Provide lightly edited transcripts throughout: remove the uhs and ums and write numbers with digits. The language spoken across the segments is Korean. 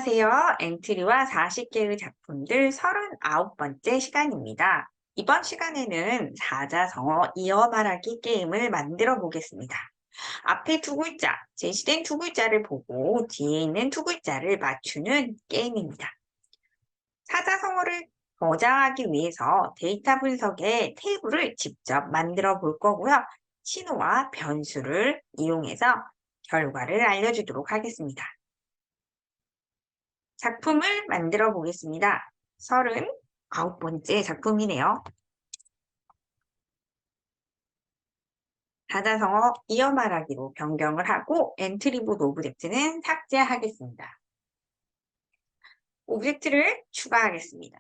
안녕하세요. 엔트리와 40개의 작품들 39번째 시간입니다. 이번 시간에는 사자성어 이어 말하기 게임을 만들어 보겠습니다. 앞에 두 글자, 제시된 두 글자를 보고 뒤에 있는 두 글자를 맞추는 게임입니다. 사자성어를 저장하기 위해서 데이터 분석의 테이블을 직접 만들어 볼 거고요. 신호와 변수를 이용해서 결과를 알려주도록 하겠습니다. 작품을 만들어 보겠습니다. 39번째 작품이네요. 사자성어 이어 말하기로 변경을 하고 엔트리봇 오브젝트는 삭제하겠습니다. 오브젝트를 추가하겠습니다.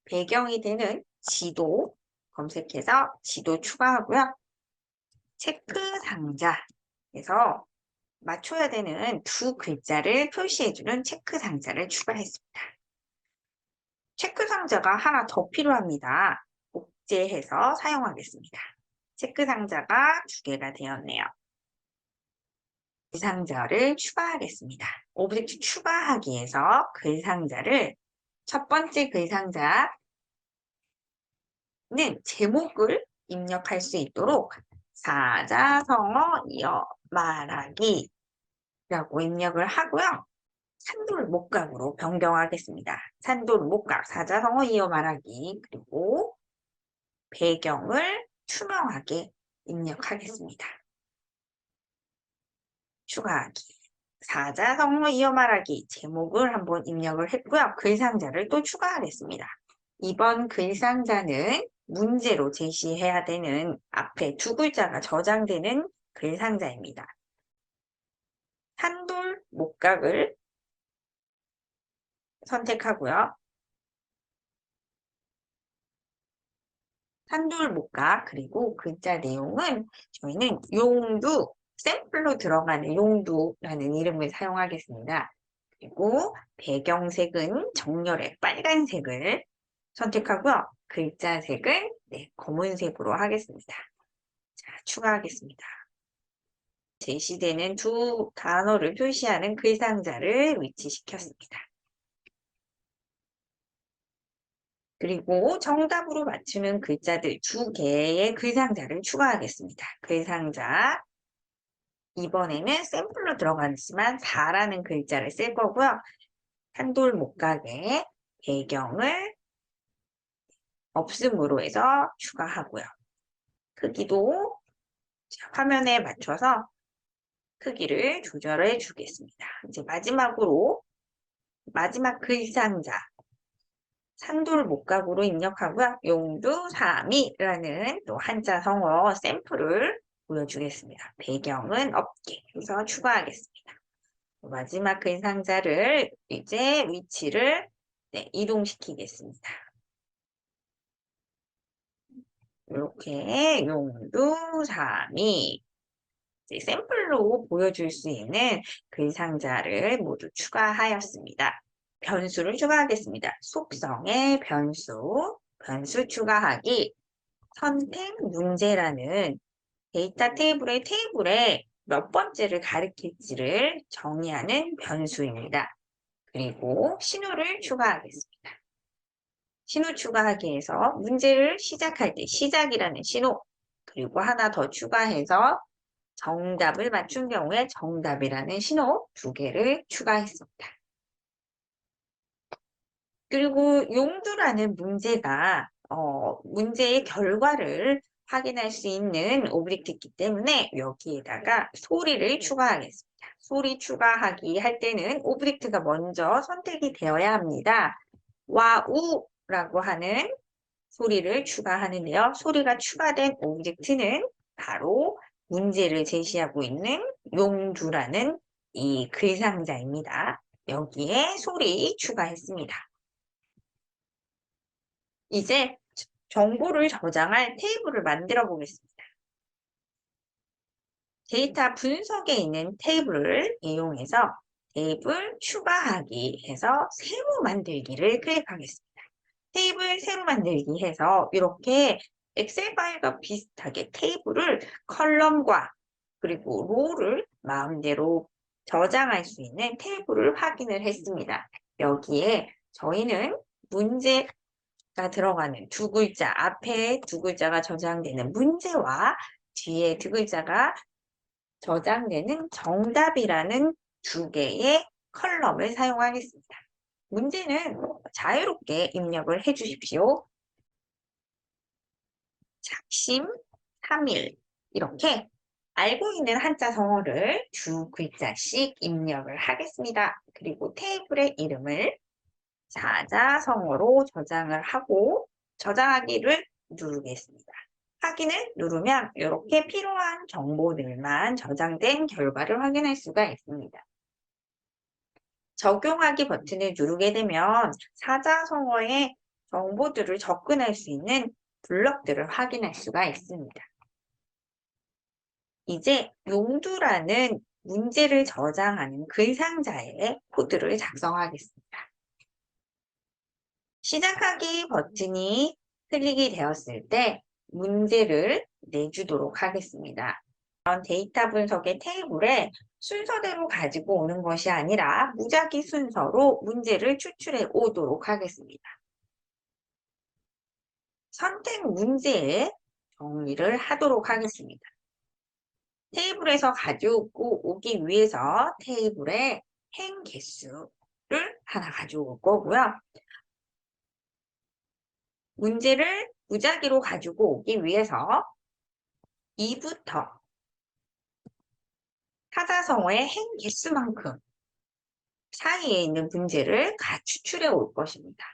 배경이 되는 지도 검색해서 지도 추가하고요. 체크 상자에서 맞춰야 되는 두 글자를 표시해주는 체크 상자를 추가했습니다. 체크 상자가 하나 더 필요합니다. 복제해서 사용하겠습니다. 체크 상자가 두 개가 되었네요. 글 상자를 추가하겠습니다. 오브젝트 추가하기에서 글 상자를 첫 번째 글 상자는 제목을 입력할 수 있도록 사자성어 이어 말하기라고 입력을 하고요. 산돌 목각으로 변경하겠습니다. 산돌 목각, 사자성어 이어 말하기, 그리고 배경을 투명하게 입력하겠습니다. 추가하기, 사자성어 이어 말하기, 제목을 한번 입력을 했고요. 글상자를 또 추가하겠습니다. 이번 글상자는 문제로 제시해야 되는 앞에 두 글자가 저장되는 글상자입니다. 산돌 목각을 선택하고요. 산돌 목각, 그리고 글자 내용은 저희는 용두, 샘플로 들어가는 용두라는 이름을 사용하겠습니다. 그리고 배경색은 정렬의 빨간색을 선택하고요. 글자 색은 검은색으로 하겠습니다. 자, 추가하겠습니다. 제시되는 두 단어를 표시하는 글상자를 위치시켰습니다. 그리고 정답으로 맞추는 글자들 두 개의 글상자를 추가하겠습니다. 글상자, 이번에는 샘플로 들어가지만 4라는 글자를 쓸 거고요. 산돌 목각에 배경을 없음으로 해서 추가하고요. 크기도 화면에 맞춰서 크기를 조절해 주겠습니다. 이제 마지막으로 마지막 글상자 산돌 목각으로 입력하고요. 용두사미라는 또 한자 성어 샘플을 보여주겠습니다. 배경은 없게 해서 추가하겠습니다. 마지막 글상자를 이제 위치를 이동시키겠습니다. 이렇게 용두사미 샘플로 보여줄 수 있는 글상자를 모두 추가하였습니다. 변수를 추가하겠습니다. 속성의 변수, 변수 추가하기, 선택 문제라는 데이터 테이블에 몇 번째를 가리킬지를 정의하는 변수입니다. 그리고 신호를 추가하겠습니다. 신호 추가하기에서 문제를 시작할 때 시작이라는 신호, 그리고 하나 더 추가해서 정답을 맞춘 경우에 정답이라는 신호 두 개를 추가했습니다. 그리고 용두라는 문제가 문제의 결과를 확인할 수 있는 오브젝트이기 때문에 여기에다가 소리를 추가하겠습니다. 소리 추가하기 할 때는 오브젝트가 먼저 선택이 되어야 합니다. 와우라고 하는 소리를 추가하는데요. 소리가 추가된 오브젝트는 바로 문제를 제시하고 있는 용두라는 이 글상자입니다. 여기에 소리 추가했습니다. 이제 정보를 저장할 테이블을 만들어 보겠습니다. 데이터 분석에 있는 테이블을 이용해서 테이블 추가하기 해서 새로 만들기를 클릭하겠습니다. 테이블 새로 만들기 해서 이렇게 엑셀 파일과 비슷하게 테이블을 컬럼과 그리고 로를 마음대로 저장할 수 있는 테이블을 확인을 했습니다. 여기에 저희는 문제가 들어가는 두 글자, 앞에 두 글자가 저장되는 문제와 뒤에 두 글자가 저장되는 정답이라는 두 개의 컬럼을 사용하겠습니다. 문제는 자유롭게 입력을 해주십시오. 작심, 3일 이렇게 알고 있는 한자 성어를 두 글자씩 입력을 하겠습니다. 그리고 테이블의 이름을 사자성어로 저장을 하고 저장하기를 누르겠습니다. 확인을 누르면 이렇게 필요한 정보들만 저장된 결과를 확인할 수가 있습니다. 적용하기 버튼을 누르게 되면 사자성어의 정보들을 접근할 수 있는 블럭들을 확인할 수가 있습니다. 이제 용두라는 문제를 저장하는 글상자의 코드를 작성하겠습니다. 시작하기 버튼이 클릭이 되었을 때 문제를 내주도록 하겠습니다. 이런 데이터 분석의 테이블에 순서대로 가지고 오는 것이 아니라 무작위 순서로 문제를 추출해 오도록 하겠습니다. 선택 문제에 정리를 하도록 하겠습니다. 테이블에서 가지고 오기 위해서 테이블에 행 개수를 하나 가지고 올 거고요. 문제를 무작위로 가지고 오기 위해서 2부터 사자성어의 행 개수만큼 사이에 있는 문제를 추출해 올 것입니다.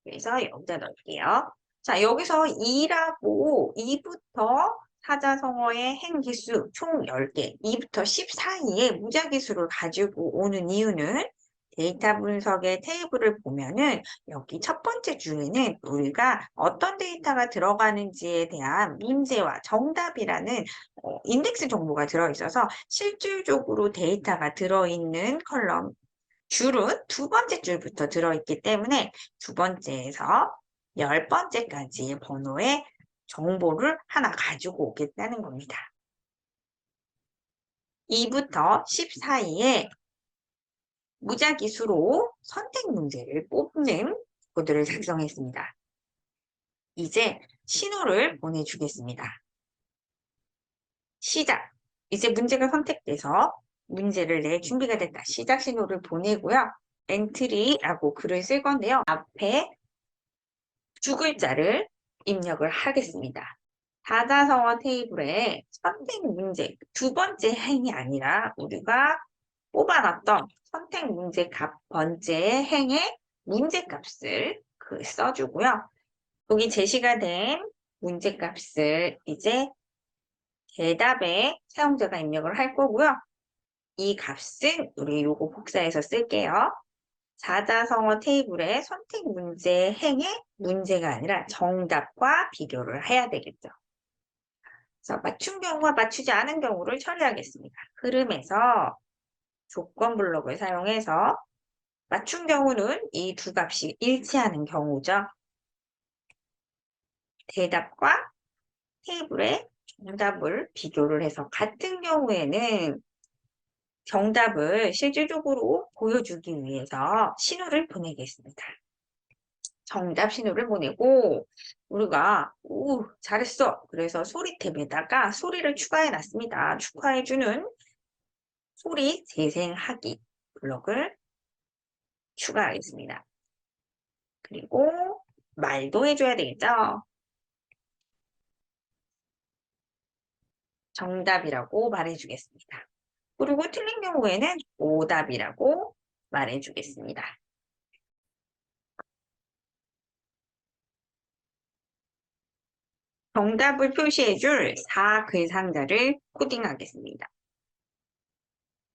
그래서 여기다 넣을게요. 자, 여기서 2부터 사자성어의 행 개수 총 10개, 2부터 10 사이에 무작위수를 가지고 오는 이유는 데이터 분석의 테이블을 보면은 여기 첫 번째 줄에는 우리가 어떤 데이터가 들어가는지에 대한 문제와 정답이라는 인덱스 정보가 들어있어서 실질적으로 데이터가 들어있는 컬럼 줄은 두 번째 줄부터 들어있기 때문에 두 번째에서 10번째까지의 번호의 정보를 하나 가지고 오겠다는 겁니다. 2부터 10 사이에 무작위수로 선택 문제를 뽑는 코드를 작성했습니다. 이제 신호를 보내주겠습니다. 시작! 이제 문제가 선택돼서 문제를 낼 준비가 됐다. 시작 신호를 보내고요. 엔트리라고 글을 쓸 건데요. 앞에 두 글자를 입력을 하겠습니다. 사자성어 테이블에 선택 문제, 두 번째 행이 아니라 우리가 뽑아놨던 선택 문제 번째 행의 문제값을 써주고요. 여기 제시가 된 문제값을 이제 대답에 사용자가 입력을 할 거고요. 이 값은 우리 요거 복사해서 쓸게요. 사자성어 테이블의 선택 문제 행의 문제가 아니라 정답과 비교를 해야 되겠죠. 그래서 맞춘 경우와 맞추지 않은 경우를 처리하겠습니다. 흐름에서 조건 블록을 사용해서 맞춘 경우는 이 두 값이 일치하는 경우죠. 대답과 테이블의 정답을 비교를 해서 같은 경우에는 정답을 실질적으로 보여주기 위해서 신호를 보내겠습니다. 정답 신호를 보내고 우리가 오 잘했어 그래서 소리 탭에다가 소리를 추가해 놨습니다. 축하해주는 소리 재생하기 블록을 추가하겠습니다. 그리고 말도 해줘야 되겠죠. 정답이라고 말해주겠습니다. 그리고 틀린 경우에는 오답이라고 말해주겠습니다. 정답을 표시해줄 4글상자를 코딩하겠습니다.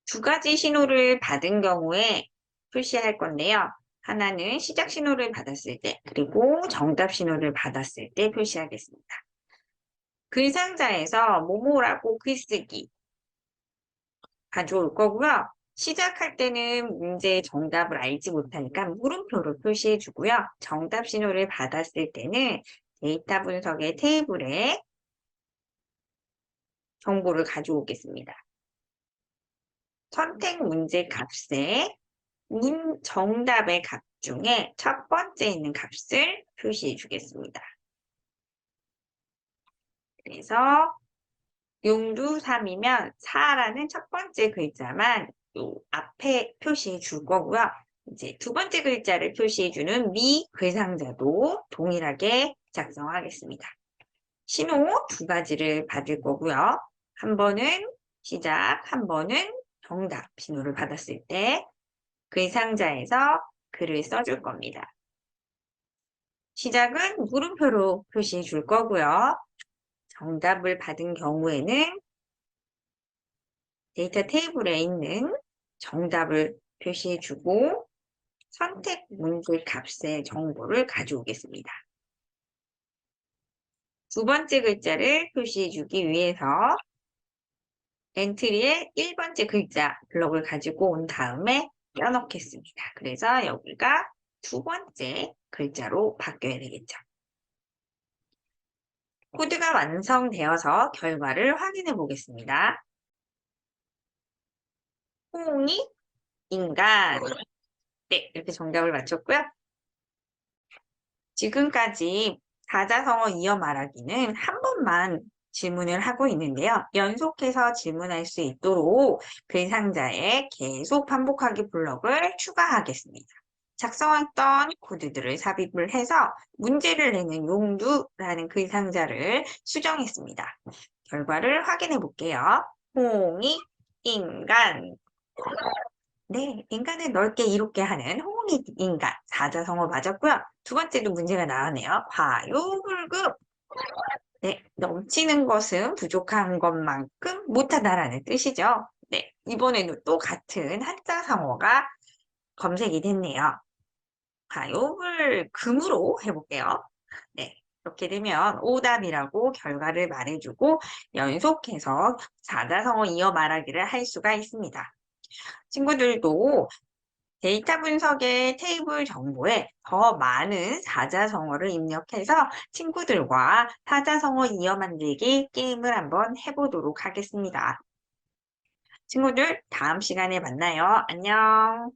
두 가지 신호를 받은 경우에 표시할 건데요. 하나는 시작 신호를 받았을 때, 그리고 정답 신호를 받았을 때 표시하겠습니다. 글상자에서 뭐뭐라고 글쓰기 가져올 거고요. 시작할 때는 문제의 정답을 알지 못하니까 물음표로 표시해 주고요. 정답 신호를 받았을 때는 데이터 분석의 테이블에 정보를 가져오겠습니다. 선택 문제 값에 정답의 값 중에 첫 번째 있는 값을 표시해 주겠습니다. 그래서 용두 3이면 4라는 첫 번째 글자만 요 앞에 표시해 줄 거고요. 이제 두 번째 글자를 표시해 주는 미 글상자도 동일하게 작성하겠습니다. 신호 두 가지를 받을 거고요. 한 번은 시작, 한 번은 정답 신호를 받았을 때 글상자에서 글을 써줄 겁니다. 시작은 물음표로 표시해 줄 거고요. 정답을 받은 경우에는 데이터 테이블에 있는 정답을 표시해 주고 선택 문제 값의 정보를 가져오겠습니다. 두 번째 글자를 표시해 주기 위해서 엔트리에 1번째 글자 블럭을 가지고 온 다음에 껴넣겠습니다. 그래서 여기가 두 번째 글자로 바뀌어야 되겠죠. 코드가 완성되어서 결과를 확인해 보겠습니다. 홍이 인간. 네, 이렇게 정답을 맞췄고요. 지금까지 사자성어 이어 말하기는 한 번만 질문을 하고 있는데요. 연속해서 질문할 수 있도록 글상자에 계속 반복하기 블럭을 추가하겠습니다. 작성했던 코드들을 삽입을 해서 문제를 내는 용두라는 글상자를 수정했습니다. 결과를 확인해 볼게요. 홍이, 인간. 네, 인간을 넓게 이롭게 하는 홍익 인간, 사자성어 맞았고요. 두 번째도 문제가 나왔네요. 과유불급. 네, 넘치는 것은 부족한 것만큼 못하다라는 뜻이죠. 네, 이번에는 또 같은 한자성어가 검색이 됐네요. 과유불금으로 해볼게요. 네, 이렇게 되면 오답이라고 결과를 말해주고 연속해서 사자성어 이어 말하기를 할 수가 있습니다. 친구들도 데이터 분석의 테이블 정보에 더 많은 사자성어를 입력해서 친구들과 사자성어 이어 만들기 게임을 한번 해보도록 하겠습니다. 친구들, 다음 시간에 만나요. 안녕.